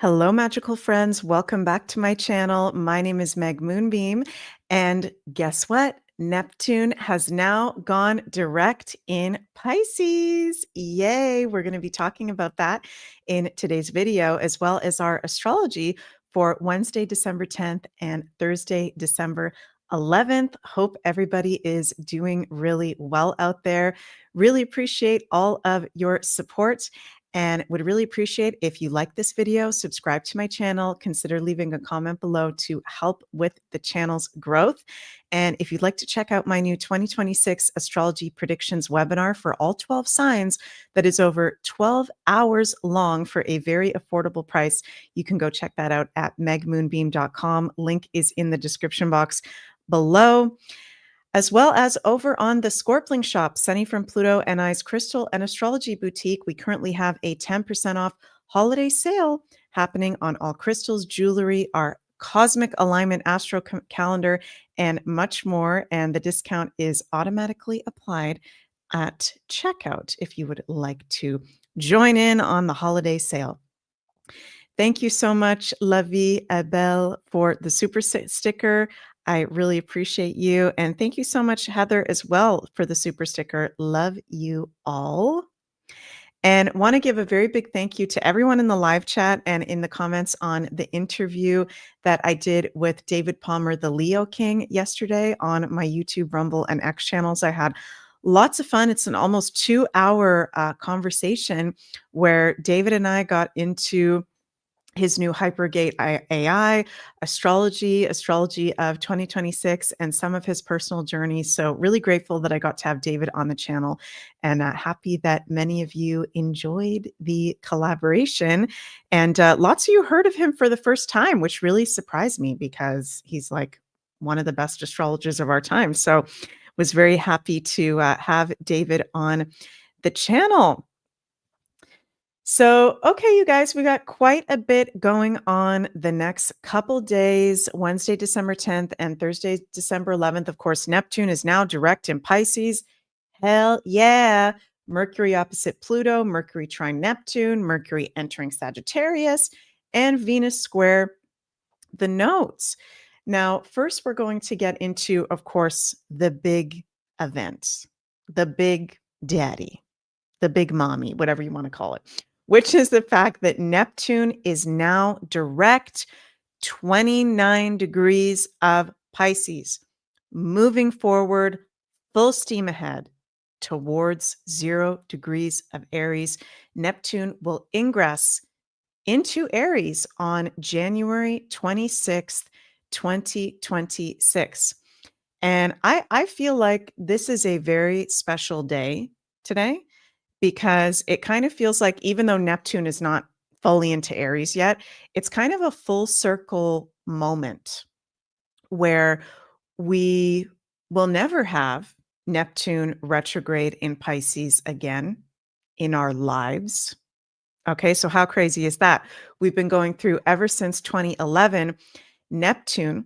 Hello, magical friends. Welcome back to my channel. My name is Meg Moonbeam. And guess what? Neptune has now gone direct in Pisces. Yay. We're going to be talking about that in today's video, as well as our astrology for Wednesday, December 10th and Thursday, December 11th. Hope everybody is doing really well out there. Really appreciate all of your support and would really appreciate if you like this video, subscribe to my channel, consider leaving a comment below to help with the channel's growth. And if you'd like to check out my new 2026 astrology predictions webinar for all 12 signs that is over 12 hours long for a very affordable price, you can go check that out at megmoonbeam.com. Link is in the description box below, as well as over on the Scorpling shop, Sunny from Pluto and I's Crystal and Astrology Boutique. We currently have a 10% off holiday sale happening on all crystals, jewelry, our cosmic alignment astro calendar, and much more. And the discount is automatically applied at checkout if you would like to join in on the holiday sale. Thank you so much, La Vie est Belle, for the super sticker. I really appreciate you. And thank you so much, Heather, as well, for the super sticker. Love you all. And want to give a very big thank you to everyone in the live chat and in the comments on the interview that I did with David Palmer, the Leo King, yesterday on my YouTube, Rumble, and X channels. I had lots of fun. It's an almost 2-hour conversation where David and I got into his new Hypergate AI, astrology of 2026, and some of his personal journeys. So really grateful that I got to have David on the channel, and happy that many of you enjoyed the collaboration. And lots of you heard of him for the first time, which really surprised me because he's like one of the best astrologers of our time. So was very happy to have David on the channel. So, okay, you guys, we got quite a bit going on the next couple days, Wednesday, December 10th and Thursday, December 11th. Of course, Neptune is now direct in Pisces. Hell yeah. Mercury opposite Pluto, Mercury trine Neptune, Mercury entering Sagittarius, and Venus square the nodes. Now, first, we're going to get into, of course, the big event, the big daddy, the big mommy, whatever you want to call it, which is the fact that Neptune is now direct 29 degrees of Pisces, moving forward full steam ahead towards 0 degrees of Aries. Neptune will ingress into Aries on January 26th, 2026. And I feel like this is a very special day today, because it kind of feels like, even though Neptune is not fully into Aries yet, it's kind of a full circle moment where we will never have Neptune retrograde in Pisces again in our lives. Okay, so how crazy is that? We've been going through, ever since 2011, Neptune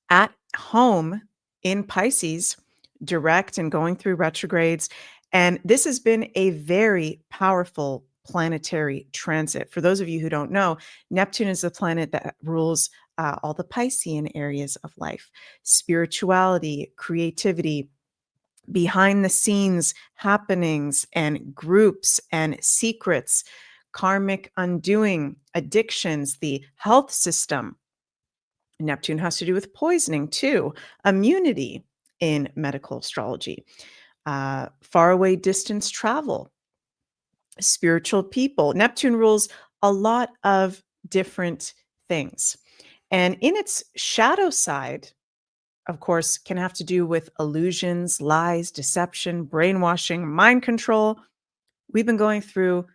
at home in Pisces, direct and going through retrogrades. And this has been a very powerful planetary transit. For those of you who don't know, Neptune is the planet that rules all the Piscean areas of life: spirituality, creativity, behind the scenes happenings and groups and secrets, karmic undoing, addictions, the health system. Neptune has to do with poisoning too, immunity in medical astrology, faraway distance travel, spiritual people. Neptune rules a lot of different things. And in its shadow side, of course, can have to do with illusions, lies, deception, brainwashing, mind control. We've been going through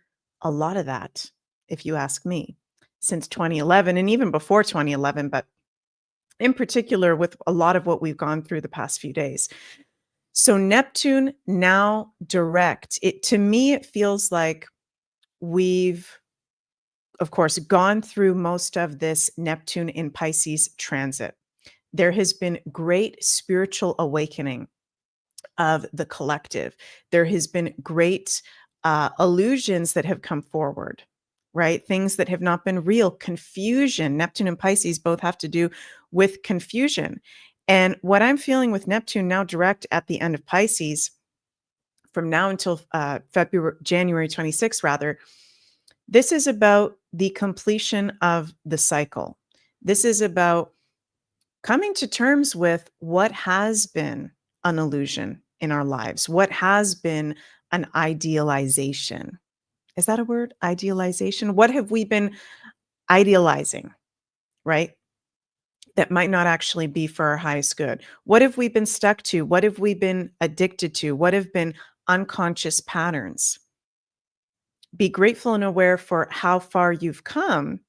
a lot of that, if you ask me, since 2011 and even before 2011, but in particular with a lot of what we've gone through the past few days. So Neptune now direct. To me, it feels like we've, of course, gone through most of this Neptune in Pisces transit. There has been great spiritual awakening of the collective. There has been great illusions that have come forward. right? Things that have not been real, confusion. Neptune and Pisces both have to do with confusion. And what I'm feeling with Neptune now direct at the end of Pisces, from now until January 26th, rather, this is about the completion of the cycle. This is about coming to terms with what has been an illusion in our lives, what has been an idealization. Is that a word? Idealization? What have we been idealizing, right? That might not actually be for our highest good. What have we been stuck to? What have we been addicted to? What have been unconscious patterns? Be grateful and aware for how far you've come,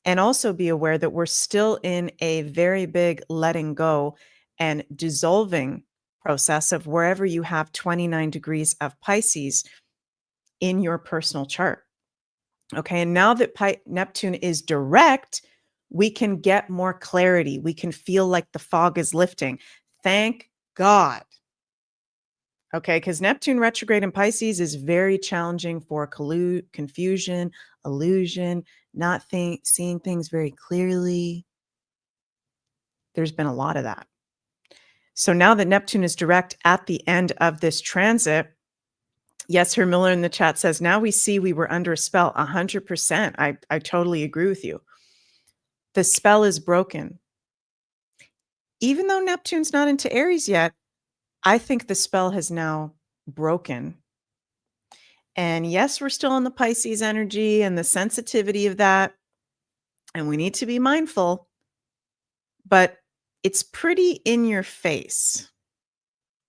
and also be aware that we're still in a very big letting go and dissolving process of wherever you have 29 degrees of Pisces in your personal chart. Okay. And now that Neptune is direct, we can get more clarity. We can feel like the fog is lifting. Thank God. Okay. Because Neptune retrograde in Pisces is very challenging for confusion, illusion, not seeing things very clearly. There's been a lot of that. So now that Neptune is direct at the end of this transit, yes, Her Miller in the chat says, now we see we were under a spell. 100%. I totally agree with you. The spell is broken. Even though Neptune's not into Aries yet, I think the spell has now broken. And yes, we're still in the Pisces energy and the sensitivity of that. And we need to be mindful, but it's pretty in your face.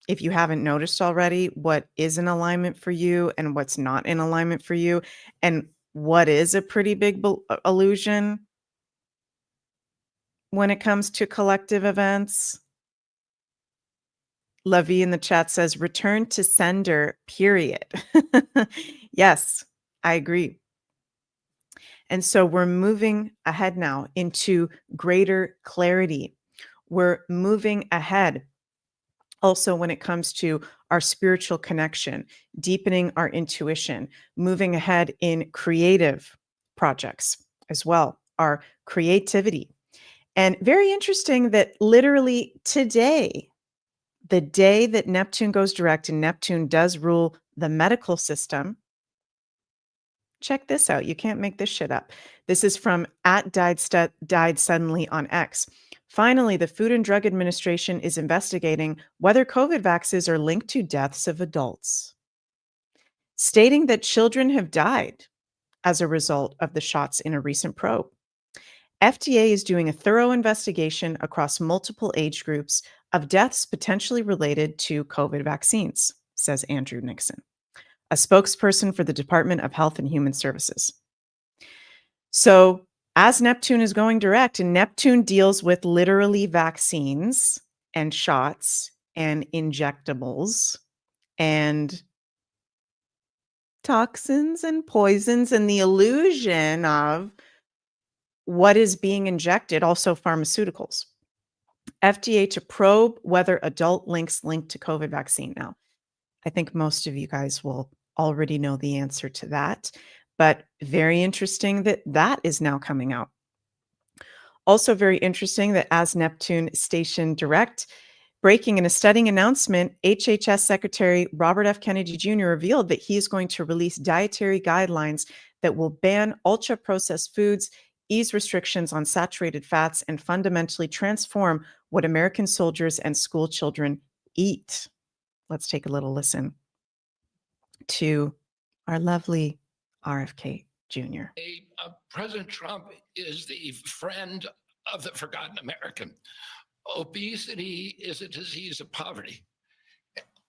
If you haven't noticed already, what is in alignment for you and what's not in alignment for you, and what is a pretty big illusion when it comes to collective events. Lovey in the chat says, return to sender, period. Yes, I agree. And so we're moving ahead now into greater clarity. We're moving ahead also when it comes to our spiritual connection, deepening our intuition, moving ahead in creative projects as well, our creativity. And very interesting that literally today, the day that Neptune goes direct, and Neptune does rule the medical system. Check this out. You can't make this shit up. This is from @died suddenly on X. Finally, the Food and Drug Administration is investigating whether COVID vaccines are linked to deaths of adults, stating that children have died as a result of the shots in a recent probe. FDA is doing a thorough investigation across multiple age groups of deaths potentially related to COVID vaccines, says Andrew Nixon, a spokesperson for the Department of Health and Human Services. So, as Neptune is going direct, and Neptune deals with literally vaccines and shots and injectables and toxins and poisons and the illusion of what is being injected, also pharmaceuticals. FDA to probe whether adult links linked to COVID vaccine. Now, I think most of you guys will already know the answer to that, but very interesting that that is now coming out. Also very interesting that as Neptune stationed direct, breaking in a stunning announcement, HHS Secretary Robert F. Kennedy Jr. revealed that he is going to release dietary guidelines that will ban ultra-processed foods, ease restrictions on saturated fats, and fundamentally transform what American soldiers and school children eat. Let's take a little listen to our lovely RFK Jr. President Trump is the friend of the forgotten American. Obesity is a disease of poverty,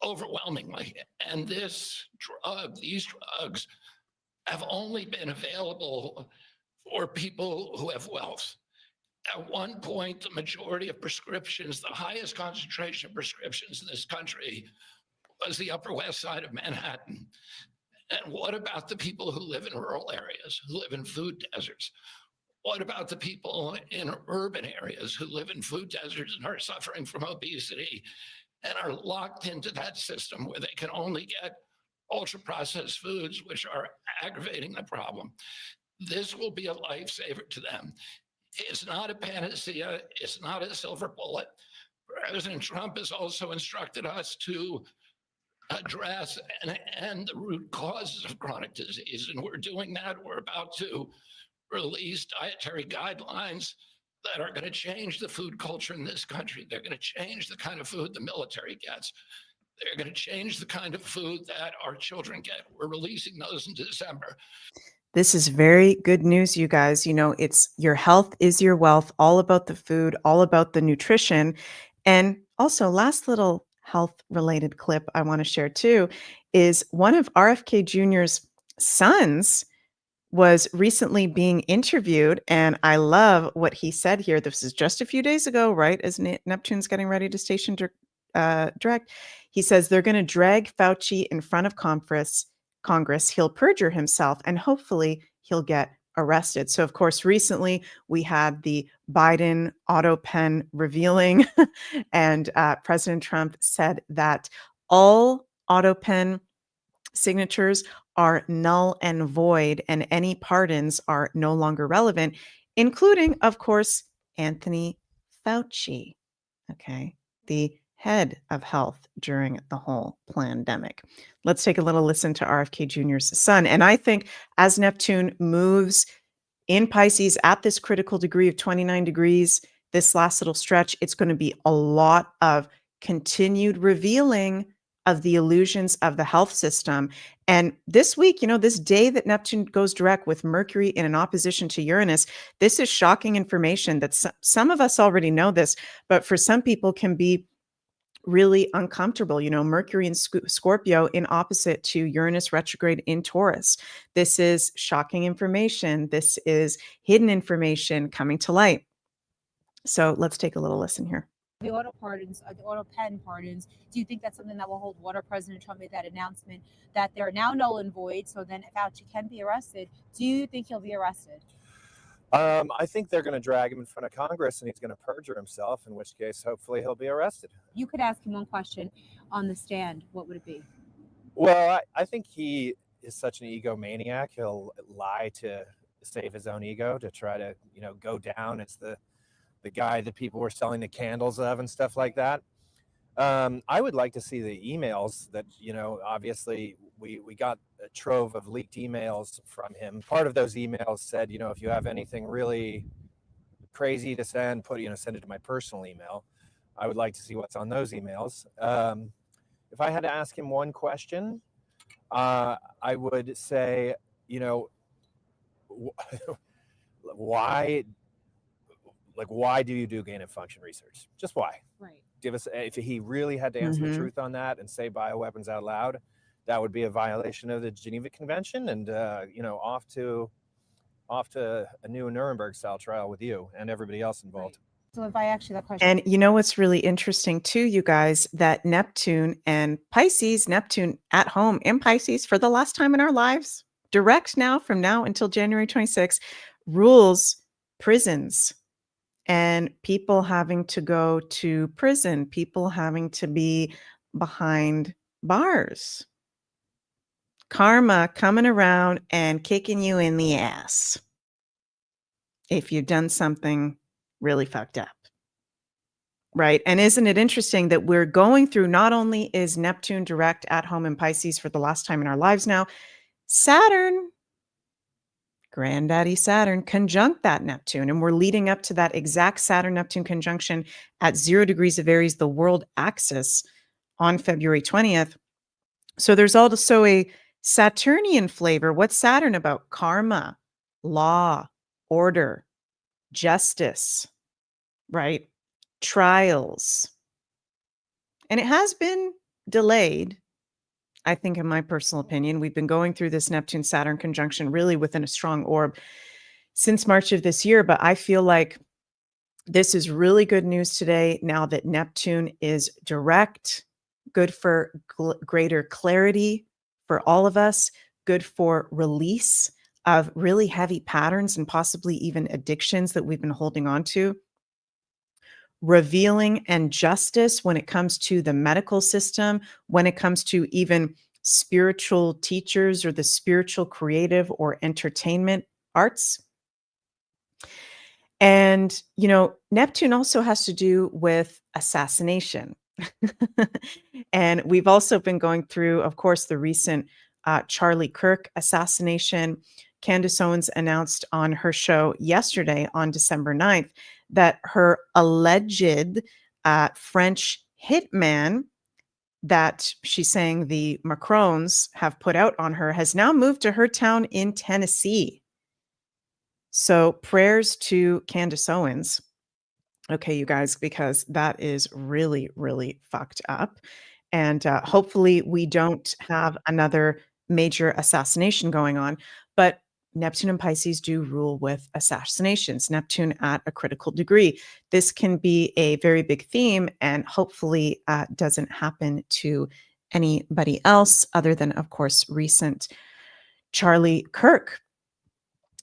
overwhelmingly. And these drugs have only been available for people who have wealth. At one point, the majority of prescriptions, the highest concentration of prescriptions in this country was the Upper West Side of Manhattan. And what about the people who live in rural areas, who live in food deserts? What about the people in urban areas who live in food deserts and are suffering from obesity and are locked into that system where they can only get ultra processed foods, which are aggravating the problem. This will be a lifesaver to them. It's not a panacea. It's not a silver bullet. President Trump has also instructed us to address and end the root causes of chronic disease. And we're doing that. We're about to release dietary guidelines that are going to change the food culture in this country. They're going to change the kind of food the military gets. They're going to change the kind of food that our children get. We're releasing those in December. This is very good news, you guys. You know, it's your health is your wealth, all about the food, all about the nutrition. And also, last little health related clip I want to share too is one of RFK Jr.'s sons was recently being interviewed, and I love what he said here. This is just a few days ago, right? As Neptune's getting ready to station direct. He says they're going to drag Fauci in front of Congress. He'll perjure himself, and hopefully he'll get arrested. So, of course, recently we had the Biden auto pen revealing, and President Trump said that all auto pen signatures are null and void, and any pardons are no longer relevant, including, of course, Anthony Fauci, okay, the head of health during the whole pandemic. Let's take a little listen to RFK Jr.'s son. And I think as Neptune moves in Pisces at this critical degree of 29 degrees, this last little stretch, it's going to be a lot of continued revealing of the illusions of the health system. And this week, you know, this day that Neptune goes direct with Mercury in an opposition to Uranus, this is shocking information that some of us already know this, but for some people can be really uncomfortable. You know, Mercury in Scorpio in opposite to Uranus retrograde in Taurus. This is shocking information. This is hidden information coming to light. So let's take a little listen here. The auto pardons, the auto pen pardons, do you think that's something that will hold water? President Trump made that announcement that they're now null and void, so then Fauci can be arrested. Do you think he'll be arrested? I think they're going to drag him in front of Congress and he's going to perjure himself, in which case, hopefully, he'll be arrested. You could ask him one question on the stand. What would it be? Well, I think he is such an egomaniac. He'll lie to save his own ego, to try to, go down. It's the guy that people were selling the candles of and stuff like that. I would like to see the emails that, obviously we got a trove of leaked emails from him. Part of those emails said, if you have anything really crazy to send, send it to my personal email. I would like to see what's on those emails. If I had to ask him one question, I would say, why do you do gain of function research? Just why? Right. Give us, if he really had to answer the truth on that and say bioweapons out loud, that would be a violation of the Geneva Convention, and off to a new Nuremberg style trial with you and everybody else involved. Right. So if I ask you that question, and you know what's really interesting too, you guys, that Neptune and Pisces, Neptune at home in Pisces for the last time in our lives, direct now from now until January 26th, rules prisons. And people having to go to prison, people having to be behind bars. Karma coming around and kicking you in the ass if you've done something really fucked up. Right? And isn't it interesting that we're going through, not only is Neptune direct at home in Pisces for the last time in our lives now, Saturn, Granddaddy Saturn, conjunct that Neptune. And we're leading up to that exact Saturn-Neptune conjunction at 0 degrees of Aries, the world axis, on February 20th. So there's also a Saturnian flavor. What's Saturn about? Karma, law, order, justice, right? Trials. And it has been delayed. I think, in my personal opinion, we've been going through this Neptune-Saturn conjunction really within a strong orb since March of this year. But I feel like this is really good news today now that Neptune is direct, good for greater clarity for all of us, good for release of really heavy patterns and possibly even addictions that we've been holding on to. Revealing and justice when it comes to the medical system, when it comes to even spiritual teachers or the spiritual, creative, or entertainment arts. And, Neptune also has to do with assassination. And we've also been going through, of course, the recent Charlie Kirk assassination. Candace Owens announced on her show yesterday on December 9th that her alleged French hitman that she's saying the Macrons have put out on her has now moved to her town in Tennessee. So prayers to Candace Owens. Okay, you guys, because that is really, really fucked up. And hopefully we don't have another major assassination going on. But Neptune and Pisces do rule with assassinations, Neptune at a critical degree. This can be a very big theme and hopefully doesn't happen to anybody else other than, of course, recent Charlie Kirk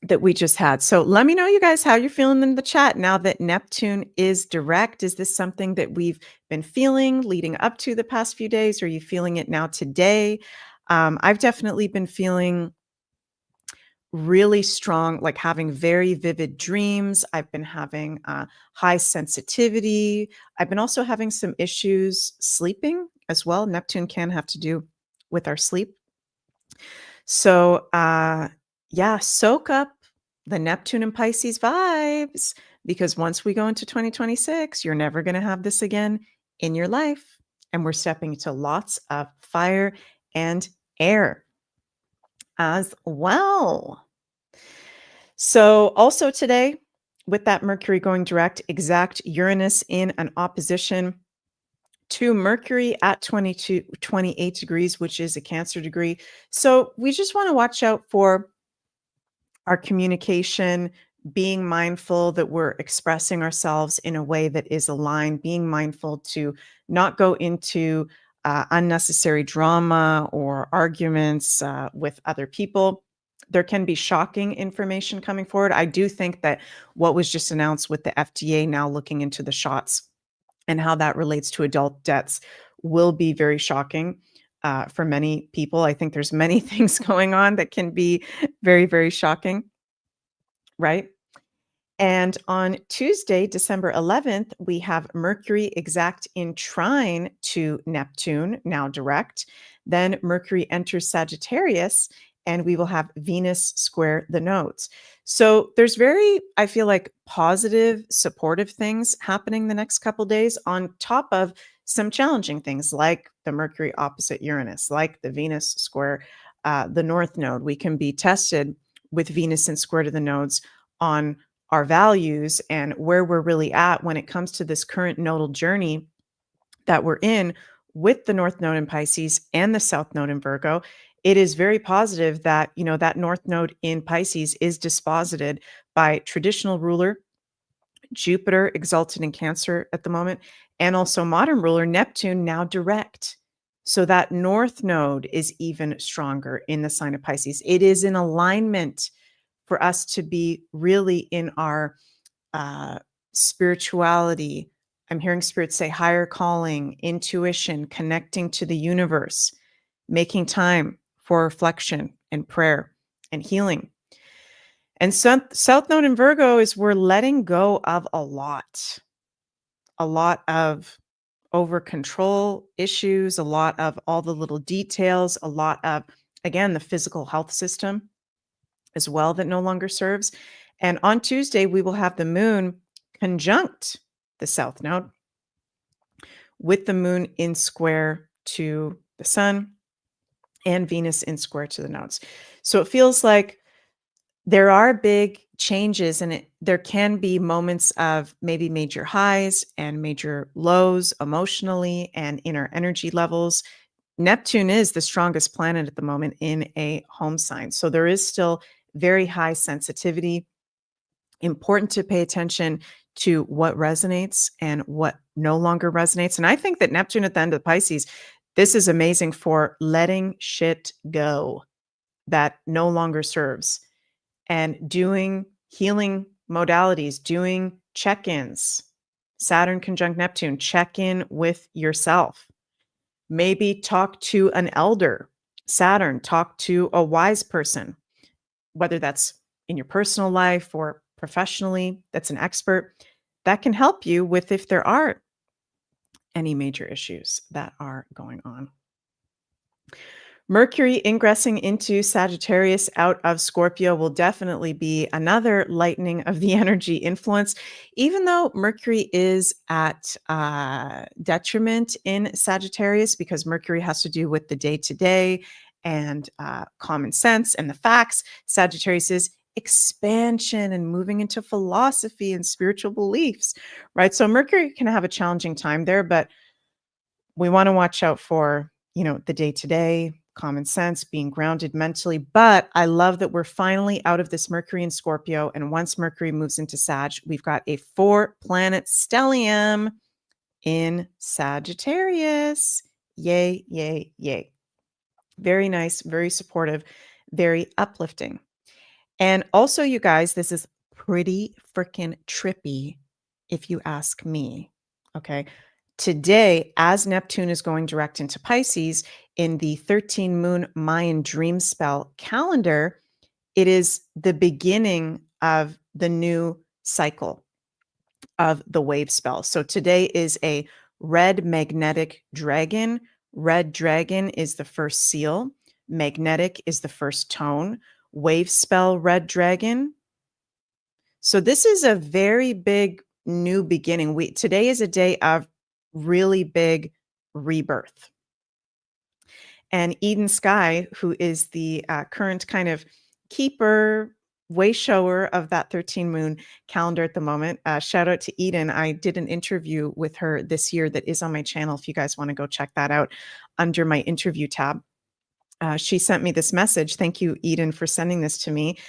that we just had. So let me know, you guys, how you're feeling in the chat now that Neptune is direct. Is this something that we've been feeling leading up to the past few days? Are you feeling it now today? I've definitely been feeling really strong, like having very vivid dreams. I've been having high sensitivity. I've been also having some issues sleeping as well. Neptune can have to do with our sleep. So, yeah, soak up the Neptune and Pisces vibes, because once we go into 2026, you're never going to have this again in your life. And we're stepping into lots of fire and air as well. So also today, with that Mercury going direct, exact Uranus in an opposition to Mercury at 28 degrees, which is a Cancer degree. So we just want to watch out for our communication, being mindful that we're expressing ourselves in a way that is aligned, being mindful to not go into unnecessary drama or arguments with other people. There can be shocking information coming forward. I do think that what was just announced with the FDA now looking into the shots and how that relates to adult deaths will be very shocking for many people. I think there's many things going on that can be very, very shocking, right? And on Tuesday, December 11th, we have Mercury exact in trine to Neptune, now direct. Then Mercury enters Sagittarius, and we will have Venus square the nodes. So there's very, I feel like, positive, supportive things happening the next couple days on top of some challenging things like the Mercury opposite Uranus, like the Venus square the North Node. We can be tested with Venus in square to the nodes on our values and where we're really at when it comes to this current nodal journey that we're in with the North Node in Pisces and the South Node in Virgo. It is very positive that, that North Node in Pisces is disposited by traditional ruler Jupiter, exalted in Cancer at the moment, and also modern ruler Neptune, now direct. So that North Node is even stronger in the sign of Pisces. It is in alignment for us to be really in our spirituality. I'm hearing spirits say higher calling, intuition, connecting to the universe, making time for reflection and prayer and healing. And South Node in Virgo is we're letting go of a lot of over control issues, a lot of all the little details, a lot of, again, the physical health system as well that no longer serves. And on Tuesday, we will have the moon conjunct the South Node with the moon in square to the sun and Venus in square to the nodes. So it feels like there are big changes, and there can be moments of maybe major highs and major lows emotionally and in our energy levels. Neptune is the strongest planet at the moment in a home sign. So there is still very high sensitivity. Important to pay attention to what resonates and what no longer resonates. And I think that Neptune at the end of Pisces, this is amazing for letting shit go that no longer serves and doing healing modalities, doing check-ins. Saturn conjunct Neptune, check in with yourself. Maybe talk to an elder Saturn, talk to a wise person, whether that's in your personal life or professionally, that's an expert that can help you with if there are any major issues that are going on. Mercury ingressing into Sagittarius out of Scorpio will definitely be another lightening of the energy influence, even though Mercury is at detriment in Sagittarius because Mercury has to do with the day to day and common sense and the facts. Sagittarius is expansion and moving into philosophy and spiritual beliefs, right? So Mercury can have a challenging time there, but we want to watch out for, the day to day, common sense, being grounded mentally. But I love that we're finally out of this Mercury in Scorpio. And once Mercury moves into Sag, we've got a 4-planet stellium in Sagittarius. Yay, yay, yay. Very nice, very supportive, very uplifting. And also, you guys, this is pretty freaking trippy, if you ask me. Okay. Today, as Neptune is going direct into Pisces in the 13 moon Mayan dream spell calendar, it is the beginning of the new cycle of the wave spell. So today is a red magnetic dragon. Red dragon is the first seal. Magnetic is the first tone. Wave spell red dragon. So this is a very big new beginning. Today is a day of really big rebirth. And Eden Sky, who is the current kind of keeper, way shower of that 13 moon calendar at the moment. Shout out to Eden. I did an interview with her this year that is on my channel. If you guys want to go check that out under my interview tab. She sent me this message. Thank you, Eden, for sending this to me.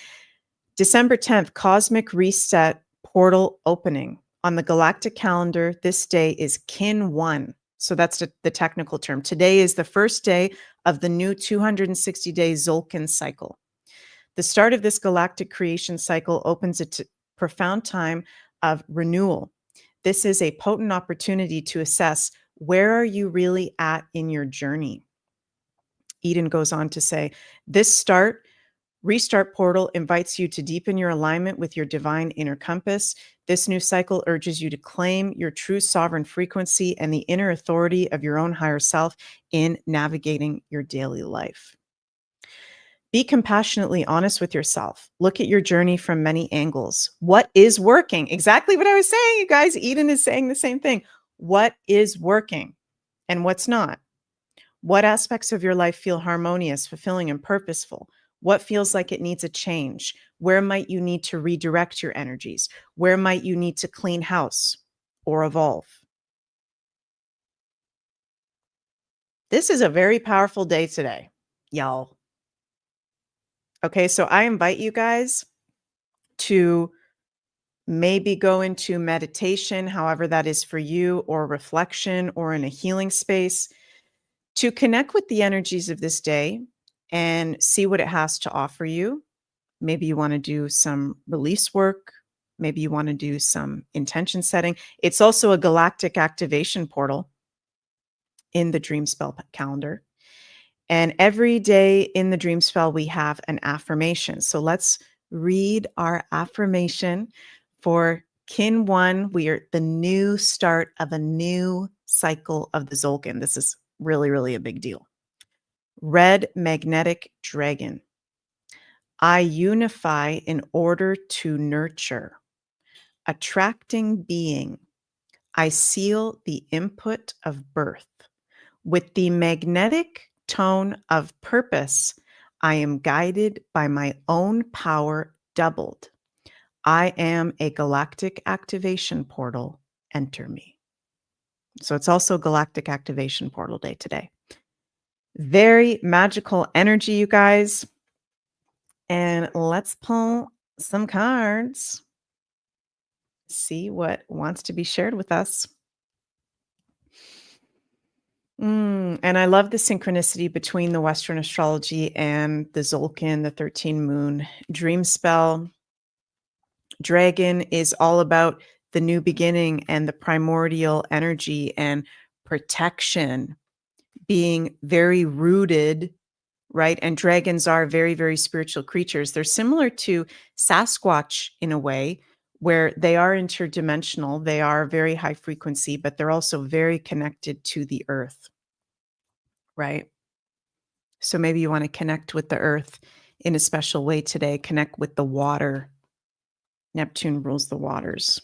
December 10th, cosmic reset portal opening. On the galactic calendar, this day is Kin 1. So that's the technical term. Today is the first day of the new 260-day Zolkin cycle. The start of this galactic creation cycle opens a profound time of renewal. This is a potent opportunity to assess, where are you really at in your journey? Eden goes on to say, this restart portal invites you to deepen your alignment with your divine inner compass. This new cycle urges you to claim your true sovereign frequency and the inner authority of your own higher self in navigating your daily life. Be compassionately honest with yourself. Look at your journey from many angles. What is working? Exactly what I was saying, you guys. Eden is saying the same thing. What is working and what's not? What aspects of your life feel harmonious, fulfilling, and purposeful? What feels like it needs a change? Where might you need to redirect your energies? Where might you need to clean house or evolve? This is a very powerful day today, y'all. Okay, so I invite you guys to maybe go into meditation, however that is for you, or reflection, or in a healing space, to connect with the energies of this day and see what it has to offer you. Maybe you want to do some release work. Maybe you want to do some intention setting. It's also a galactic activation portal in the dream spell calendar. And every day in the dream spell, we have an affirmation. So let's read our affirmation for Kin 1. We are the new start of a new cycle of the Zolkin. This is really, really a big deal. Red magnetic dragon. I unify in order to nurture. Attracting being. I seal the input of birth. With the magnetic tone of purpose, I am guided by my own power doubled. I am a galactic activation portal. Enter me. So it's also Galactic Activation Portal Day today. Very magical energy, you guys. And let's pull some cards. See what wants to be shared with us. And I love the synchronicity between the Western astrology and the Zolkin, the 13 moon dream spell. Dragon is all about the new beginning and the primordial energy and protection, being very rooted, right? And dragons are very, very spiritual creatures. They're similar to Sasquatch in a way, where they are interdimensional. They are very high frequency, but they're also very connected to the earth, right? So maybe you want to connect with the earth in a special way today, connect with the water. Neptune rules the waters.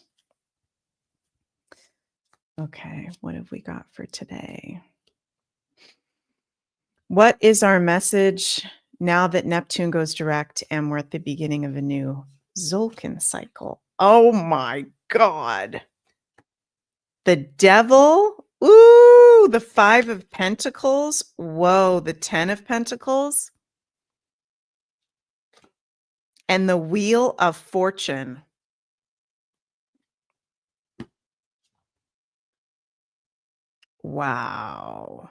Okay, what have we got for today? What is our message now that Neptune goes direct and we're at the beginning of a new Zolkin cycle? Oh my God. The devil. Ooh, the 5 of Pentacles. Whoa, the 10 of Pentacles. And the Wheel of Fortune. Wow.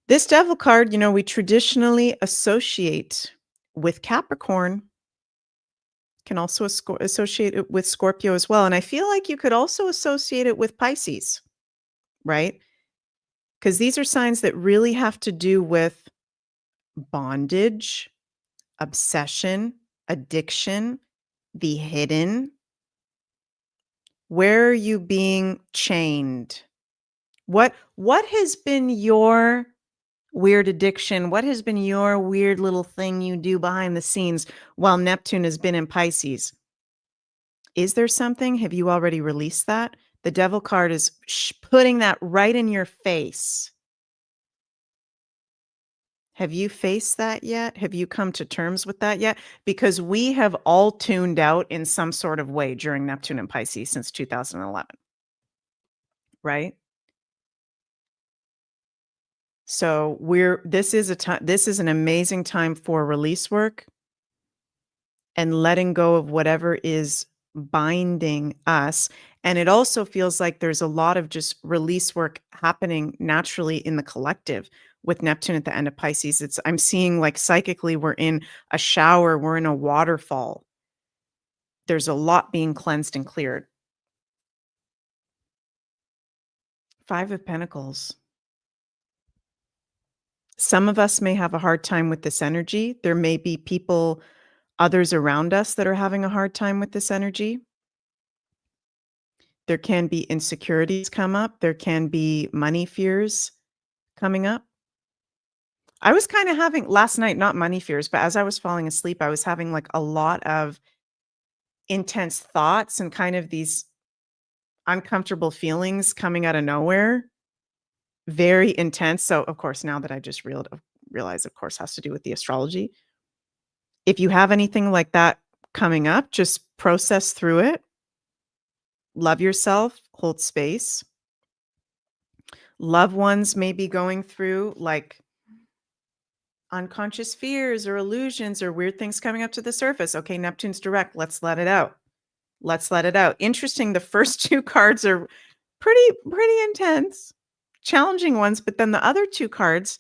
This devil card, you know, we traditionally associate with Capricorn. Can also associate it with Scorpio as well. And I feel like you could also associate it with Pisces, right? Because these are signs that really have to do with bondage, obsession, addiction, the hidden. Where are you being chained? What has been your weird addiction? What has been your weird little thing you do behind the scenes while Neptune has been in Pisces? Is there something? Have you already released that? The devil card is putting that right in your face. Have you faced that yet? Have you come to terms with that yet? Because we have all tuned out in some sort of way during Neptune and Pisces since 2011, right? So this is an amazing time for release work and letting go of whatever is binding us. And it also feels like there's a lot of just release work happening naturally in the collective with Neptune at the end of Pisces. I'm seeing like psychically we're in a shower, we're in a waterfall. There's a lot being cleansed and cleared. 5 of Pentacles. Some of us may have a hard time with this energy. There may be people, others around us that are having a hard time with this energy. There can be insecurities come up. There can be money fears coming up. I was kind of having last night, not money fears, but as I was falling asleep, I was having like a lot of intense thoughts and kind of these uncomfortable feelings coming out of nowhere. Very intense. So, of course, now that I just realized, of course, has to do with the astrology. If you have anything like that coming up, just process through it. Love yourself, hold space. Loved ones may be going through like unconscious fears or illusions or weird things coming up to the surface. Okay, Neptune's direct. Let's let it out. Let's let it out. Interesting. The first 2 cards are pretty intense, challenging ones. But then the other 2 cards,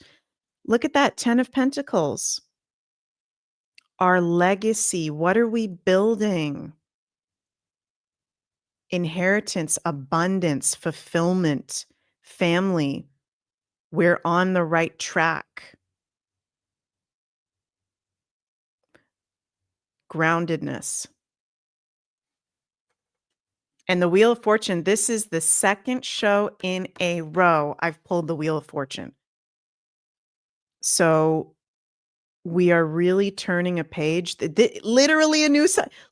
look at that 10 of Pentacles. Our legacy. What are we building? Inheritance, abundance, fulfillment, family. We're on the right track. Groundedness. And the Wheel of Fortune, this is the second show in a row I've pulled the Wheel of Fortune. So we are really turning a page. Literally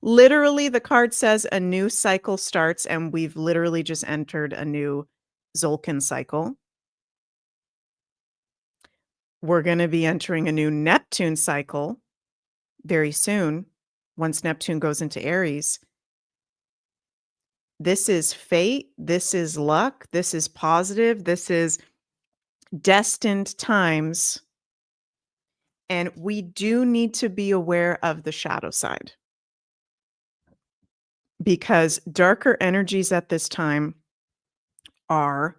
literally the card says a new cycle starts, and we've literally just entered a new Zolkin cycle. We're going to be entering a new Neptune cycle very soon once Neptune goes into Aries. This is fate. This is luck. This is positive. This is destined times. And we do need to be aware of the shadow side, because darker energies at this time are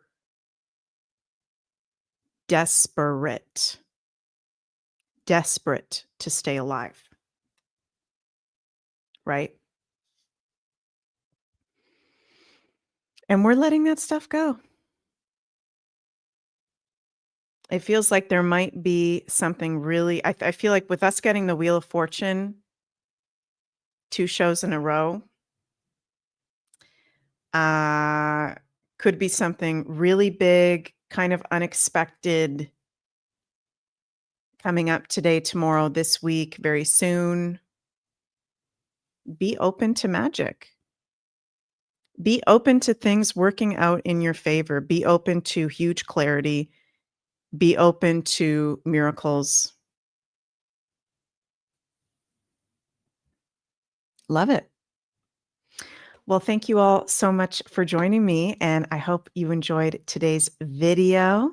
desperate to stay alive, right? And we're letting that stuff go. It feels like there might be something really, I feel like with us getting the Wheel of Fortune 2 shows in a row, uh, could be something really big, kind of unexpected coming up today, tomorrow, this week, very soon. Be open to magic. Be open to things working out in your favor. Be open to huge clarity. Be open to miracles. Love it. Well, thank you all so much for joining me, and I hope you enjoyed today's video.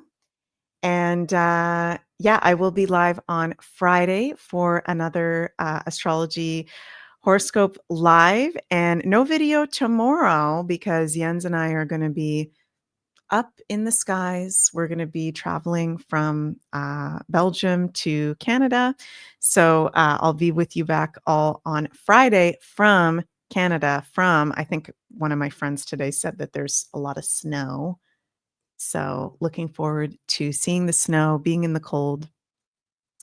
And yeah, I will be live on Friday for another astrology horoscope live, and no video tomorrow because Jens and I are going to be up in the skies. We're going to be traveling from Belgium to Canada. So I'll be with you back all on Friday from Canada. I think one of my friends today said that there's a lot of snow. So looking forward to seeing the snow, being in the cold,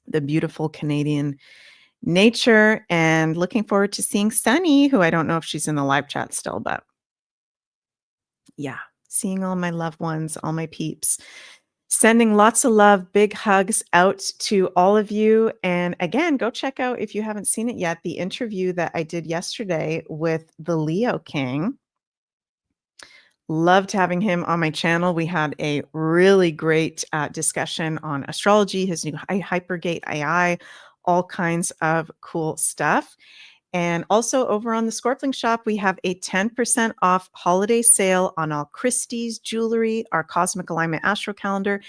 the beautiful Canadian nature, and looking forward to seeing Sunny, who I don't know if she's in the live chat still, but yeah, seeing all my loved ones, all my peeps. Sending lots of love, big hugs out to all of you. And again, go check out, if you haven't seen it yet, the interview that I did yesterday with the Leo King. Loved having him on my channel. We had a really great discussion on astrology, his new Hypergate AI, all kinds of cool stuff. And also over on the Scorpling Shop, we have a 10% off holiday sale on all Christie's jewelry, our Cosmic Alignment Astro Calendar,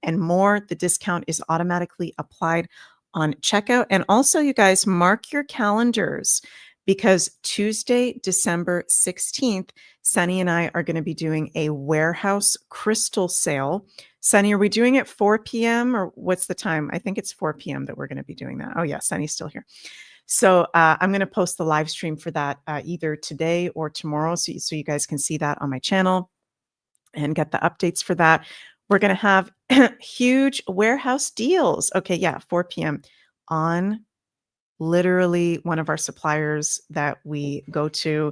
and more. The discount is automatically applied on checkout. And also, you guys, mark your calendars because Tuesday, December 16th, Sunny and I are going to be doing a warehouse crystal sale. Sunny, are we doing it 4 p.m. or what's the time? I think it's 4 p.m. that we're going to be doing that. Oh, yeah, Sunny's still here. So I'm going to post the live stream for that either today or tomorrow. So you guys can see that on my channel and get the updates for that. We're going to have huge warehouse deals. Okay, yeah, 4 p.m. on literally one of our suppliers that we go to.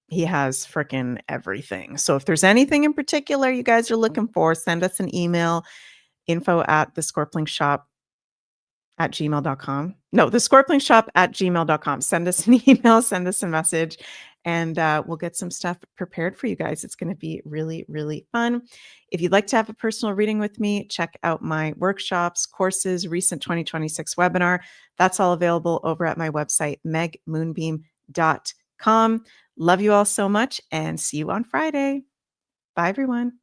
He has freaking everything. So if there's anything in particular you guys are looking for, send us an email, info@thescorplingshop@gmail.com. No, thescorplingshop@gmail.com. Send us an email, send us a message, and we'll get some stuff prepared for you guys. It's going to be really, really fun. If you'd like to have a personal reading with me, check out my workshops, courses, recent 2026 webinar. That's all available over at my website, megmoonbeam.com. Love you all so much and see you on Friday. Bye, everyone.